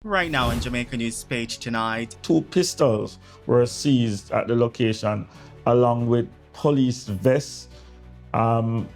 Right now on Jamaica News Page tonight. Two pistols were seized at the location, along with police vests and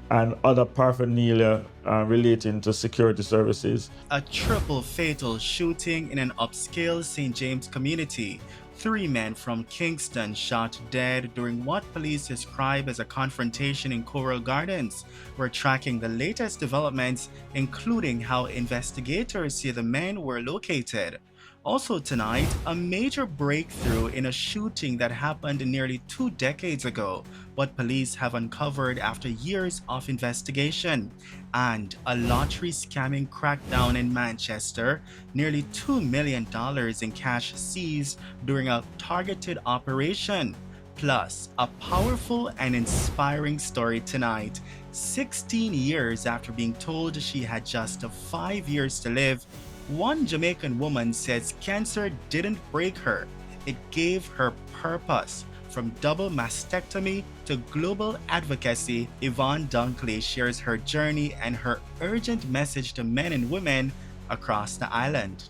other paraphernalia relating to security services. A triple fatal shooting in an upscale St. James community. 3 men from Kingston shot dead during what police describe as a confrontation in Coral Gardens. We're tracking the latest developments, including how investigators say the men were located. Also tonight, a major breakthrough in a shooting that happened nearly 2 decades ago, what police have uncovered after years of investigation. And a lottery scamming crackdown in Manchester, nearly $2 million in cash seized during a targeted operation. Plus, a powerful and inspiring story tonight. 16 years after being told she had just 5 years to live, one Jamaican woman says cancer didn't break her, it gave her purpose. From double mastectomy to global advocacy, Yvonne Dunkley shares her journey and her urgent message to men and women across the island.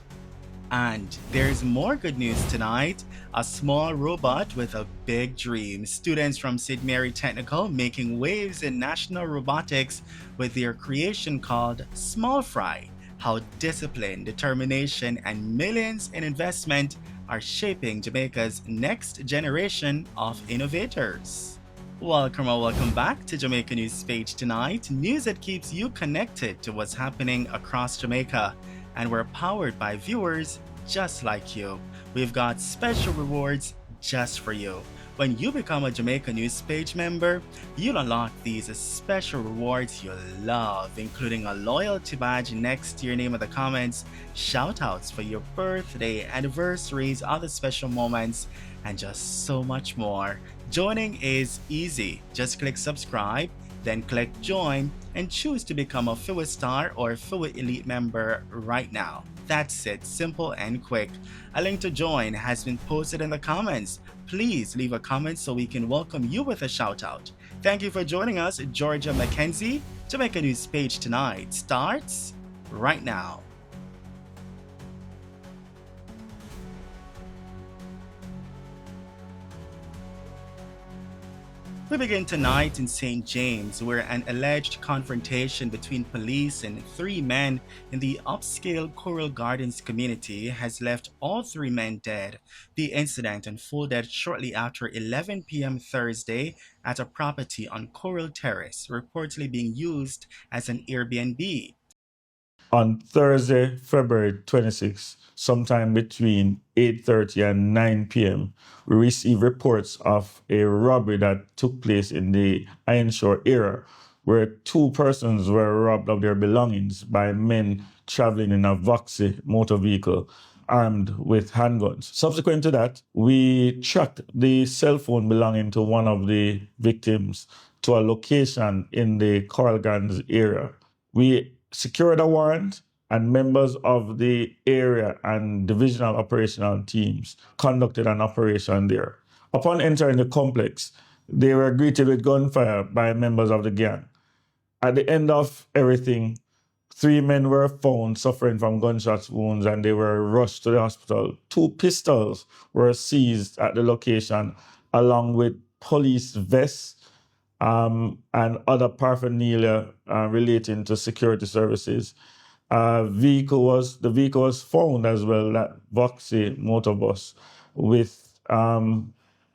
And there's more good news tonight. A small robot with a big dream. Students from St. Mary Technical making waves in national robotics with their creation called Small Fry. How discipline, determination, and millions in investment are shaping Jamaica's next generation of innovators. Welcome or welcome back to Jamaica News Page tonight, news that keeps you connected to what's happening across Jamaica. And we're powered by viewers just like you. We've got special rewards just for you. When you become a Jamaica News Page member, you'll unlock these special rewards you'll love, including a loyalty badge next to your name in the comments, shoutouts for your birthday, anniversaries, other special moments, and just so much more. Joining is easy. Just click subscribe, then click join, and choose to become a FUA Star or FUA Elite member right now. That's it, simple and quick. A link to join has been posted in the comments. Please leave a comment so we can welcome you with a shout out. Thank you for joining us, Georgia Mackenzie. Jamaica News Page tonight starts right now. We begin tonight in St. James, where an alleged confrontation between police and 3 men in the upscale Coral Gardens community has left all 3 men dead. The incident unfolded shortly after 11 p.m. Thursday at a property on Coral Terrace, reportedly being used as an Airbnb. On Thursday, February 26, sometime between 8:30 and 9 p.m., we received reports of a robbery that took place in the Ironshore area, where 2 persons were robbed of their belongings by men traveling in a Voxy motor vehicle armed with handguns. Subsequent to that, we tracked the cell phone belonging to one of the victims to a location in the Coral Gardens area. We secured a warrant, and members of the area and divisional operational teams conducted an operation there. Upon entering the complex, they were greeted with gunfire by members of the gang. At the end of everything, 3 men were found suffering from gunshot wounds and they were rushed to the hospital. 2 pistols were seized at the location, along with police vests and other paraphernalia relating to security services. The vehicle was found as well, that Voxy motor bus, with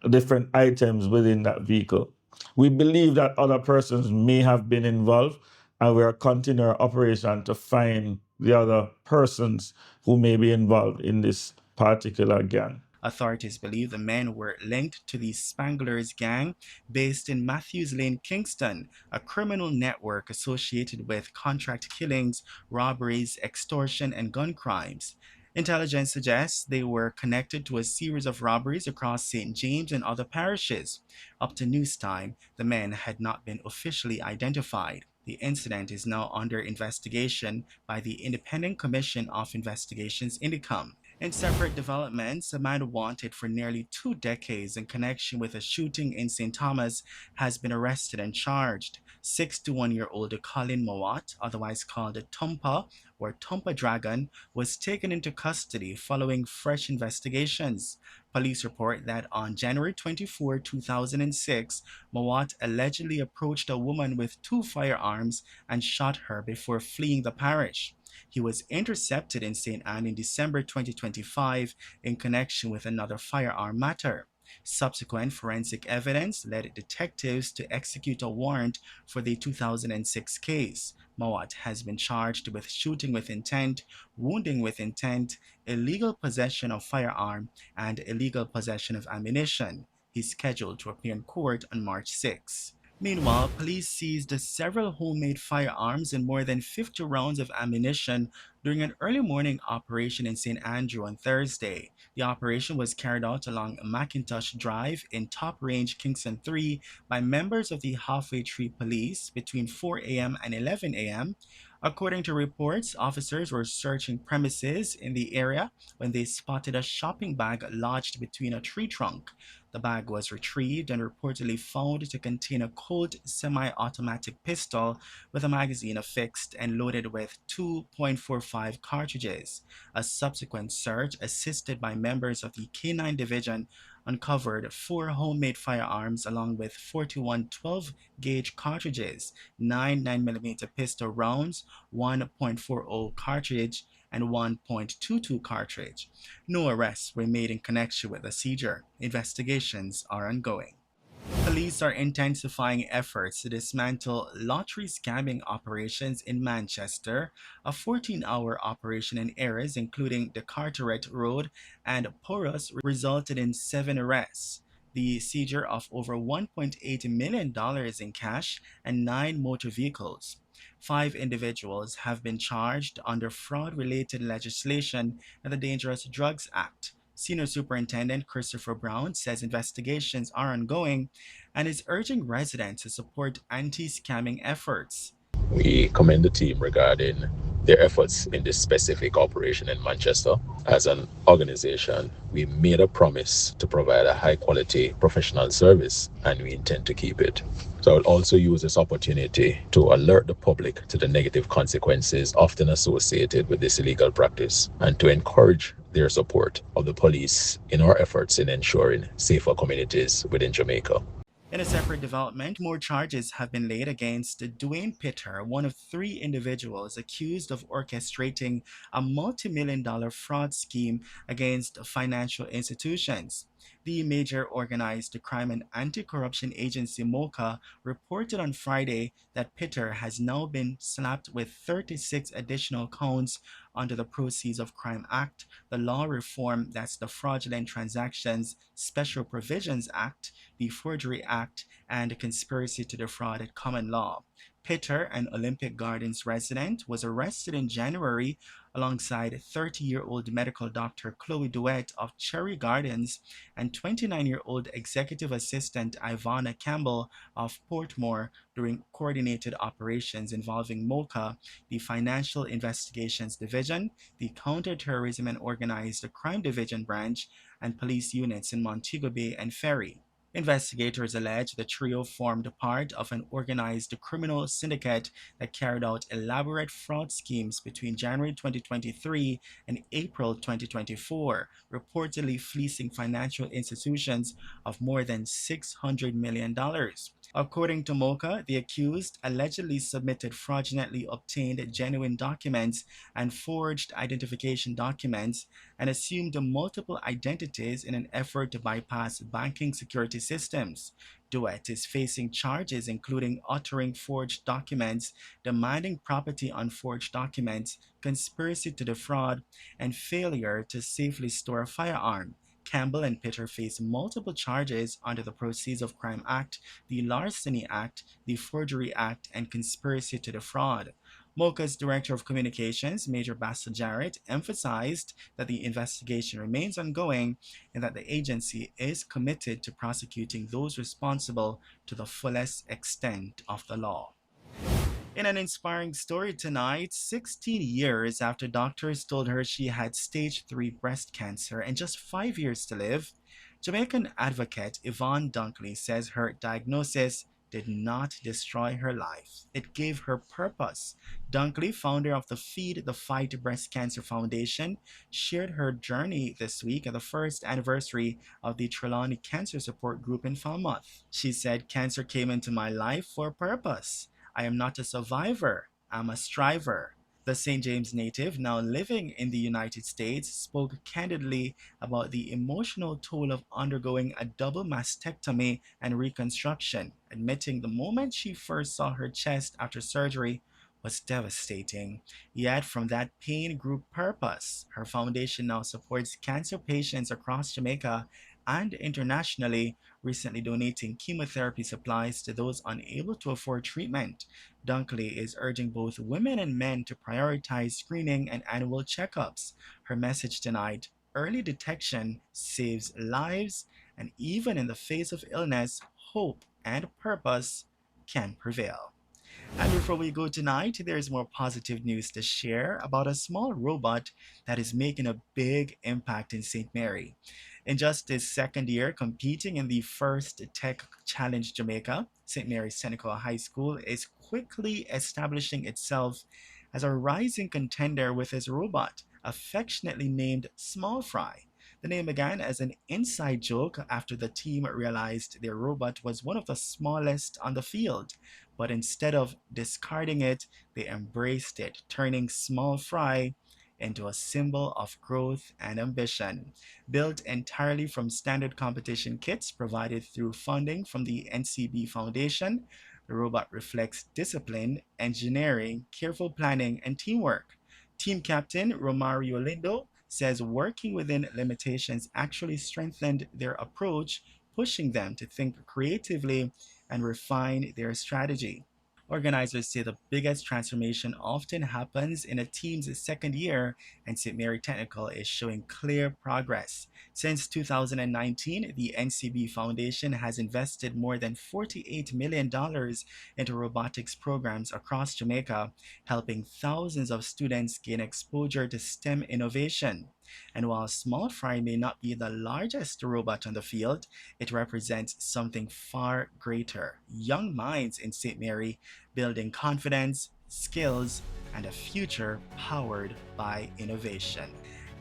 different items within that vehicle. We believe that other persons may have been involved, and we are continuing our operation to find the other persons who may be involved in this particular gang. Authorities believe the men were linked to the Spanglers gang based in Matthews Lane, Kingston, a criminal network associated with contract killings, robberies, extortion, and gun crimes. Intelligence suggests they were connected to a series of robberies across St. James and other parishes. Up to news time, the men had not been officially identified. The incident is now under investigation by the Independent Commission of Investigations, INDICOM. In separate developments, a man wanted for nearly 2 decades in connection with a shooting in St. Thomas has been arrested and charged. 61-year-old Colin Mowat, otherwise called Tumpa or Tumpa Dragon, was taken into custody following fresh investigations. Police report that on January 24, 2006, Mowat allegedly approached a woman with two firearms and shot her before fleeing the parish. He was intercepted in St. Anne in December 2025 in connection with another firearm matter. Subsequent forensic evidence led detectives to execute a warrant for the 2006 case. Mowat has been charged with shooting with intent, wounding with intent, illegal possession of firearm, and illegal possession of ammunition. He's scheduled to appear in court on March 6. Meanwhile, police seized several homemade firearms and more than 50 rounds of ammunition during an early morning operation in St. Andrew on Thursday. The operation was carried out along McIntosh Drive in Top Range, Kingston 3 by members of the Halfway Tree Police between 4 a.m. and 11 a.m. According to reports, officers were searching premises in the area when they spotted a shopping bag lodged between a tree trunk. The bag was retrieved and reportedly found to contain a Colt semi-automatic pistol with a magazine affixed and loaded with 2.45 cartridges. A subsequent search, assisted by members of the K9 Division, uncovered four homemade firearms along with 41 12-gauge cartridges, nine 9mm pistol rounds, 1.40 cartridge, and 1.22 cartridge. No arrests were made in connection with the seizure. Investigations are ongoing. Police are intensifying efforts to dismantle lottery scamming operations in Manchester. A 14-hour operation in areas including the Carteret Road and Porus resulted in 7 arrests. The seizure of over $1.8 million in cash and 9 motor vehicles. 5 individuals have been charged under fraud related legislation and the Dangerous Drugs Act. Senior Superintendent Christopher Brown says investigations are ongoing and is urging residents to support anti scamming efforts. We commend the team regarding their efforts in this specific operation in Manchester. As an organization, we made a promise to provide a high quality professional service, and we intend to keep it. So I will also use this opportunity to alert the public to the negative consequences often associated with this illegal practice and to encourage their support of the police in our efforts in ensuring safer communities within Jamaica. In a separate development, more charges have been laid against Dwayne Pitter, one of 3 individuals accused of orchestrating a multi-million-dollar fraud scheme against financial institutions. The major organized crime and anti-corruption agency MOCA reported on Friday that Pitter has now been slapped with 36 additional counts under the Proceeds of Crime Act, the law reform that's the Fraudulent Transactions Special Provisions Act, the Forgery Act, and conspiracy to defraud at common law. Pitter, an Olympic Gardens resident, was arrested in January alongside 30-year-old medical doctor Chloe Duet of Cherry Gardens and 29-year-old executive assistant Ivana Campbell of Portmore during coordinated operations involving MOCA, the Financial Investigations Division, the Counterterrorism and Organized Crime Division branch, and police units in Montego Bay and Ferry. Investigators allege the trio formed part of an organized criminal syndicate that carried out elaborate fraud schemes between January 2023 and April 2024, reportedly fleecing financial institutions of more than $600 million. According to MOCA, the accused allegedly submitted fraudulently obtained genuine documents and forged identification documents and assumed multiple identities in an effort to bypass banking security systems. Duet is facing charges including uttering forged documents, demanding property on forged documents, conspiracy to defraud, and failure to safely store a firearm. Campbell and Pitter face multiple charges under the Proceeds of Crime Act, the Larceny Act, the Forgery Act, and conspiracy to defraud. MOCA's Director of Communications, Major Bassel Jarrett, emphasized that the investigation remains ongoing and that the agency is committed to prosecuting those responsible to the fullest extent of the law. In an inspiring story tonight, 16 years after doctors told her she had stage 3 breast cancer and just 5 years to live, Jamaican advocate Yvonne Dunkley says her diagnosis did not destroy her life. It gave her purpose. Dunkley, founder of the Feed the Fight Breast Cancer Foundation, shared her journey this week at the first anniversary of the Trelawney Cancer Support Group in Falmouth. She said, "Cancer came into my life for a purpose. I am not a survivor, I'm a striver." The St. James native, now living in the United States, spoke candidly about the emotional toll of undergoing a double mastectomy and reconstruction, admitting the moment she first saw her chest after surgery was devastating. Yet, from that pain grew purpose. Her foundation now supports cancer patients across Jamaica and internationally, recently donating chemotherapy supplies to those unable to afford treatment. Dunkley is urging both women and men to prioritize screening and annual checkups. Her message tonight: early detection saves lives, and even in the face of illness, hope and purpose can prevail. And before we go tonight, there's more positive news to share about a small robot that is making a big impact in St. Mary. In just its second year competing in the first Tech Challenge Jamaica, St. Mary's Technical High School is quickly establishing itself as a rising contender with its robot, affectionately named Small Fry. The name began as an inside joke after the team realized their robot was one of the smallest on the field. But instead of discarding it, they embraced it, turning Small Fry into a symbol of growth and ambition. Built entirely from standard competition kits provided through funding from the NCB Foundation, the robot reflects discipline, engineering, careful planning, and teamwork. Team captain Romario Lindo says working within limitations actually strengthened their approach, pushing them to think creatively and refine their strategy. Organizers say the biggest transformation often happens in a team's second year, and St. Mary Technical is showing clear progress. Since 2019, the NCB Foundation has invested more than $48 million into robotics programs across Jamaica, helping thousands of students gain exposure to STEM innovation. And while Small Fry may not be the largest robot on the field, it represents something far greater: young minds in St. Mary building confidence, skills, and a future powered by innovation.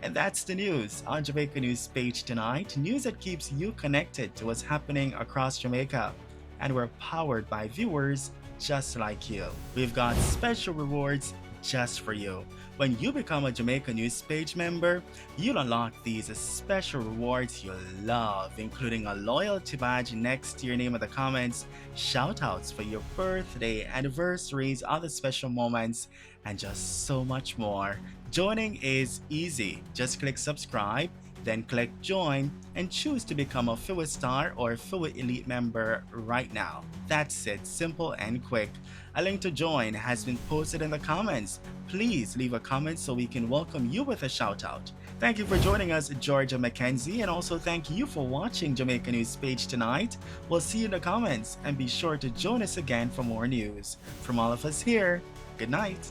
And that's the news on Jamaica News Page tonight. News that keeps you connected to what's happening across Jamaica. And we're powered by viewers just like you. We've got special rewards just for you. When you become a Jamaica News Page member, you'll unlock these special rewards you'll love, including a loyalty badge next to your name in the comments, shoutouts for your birthday, anniversaries, other special moments, and just so much more. Joining is easy. Just click subscribe, then click join, and choose to become a FUA Star or FUA Elite member right now. That's it, simple and quick. A link to join has been posted in the comments. Please leave a comment so we can welcome you with a shout out. Thank you for joining us, Georgia Mackenzie, and also thank you for watching Jamaica News Page tonight. We'll see you in the comments, and be sure to join us again for more news. From all of us here, good night.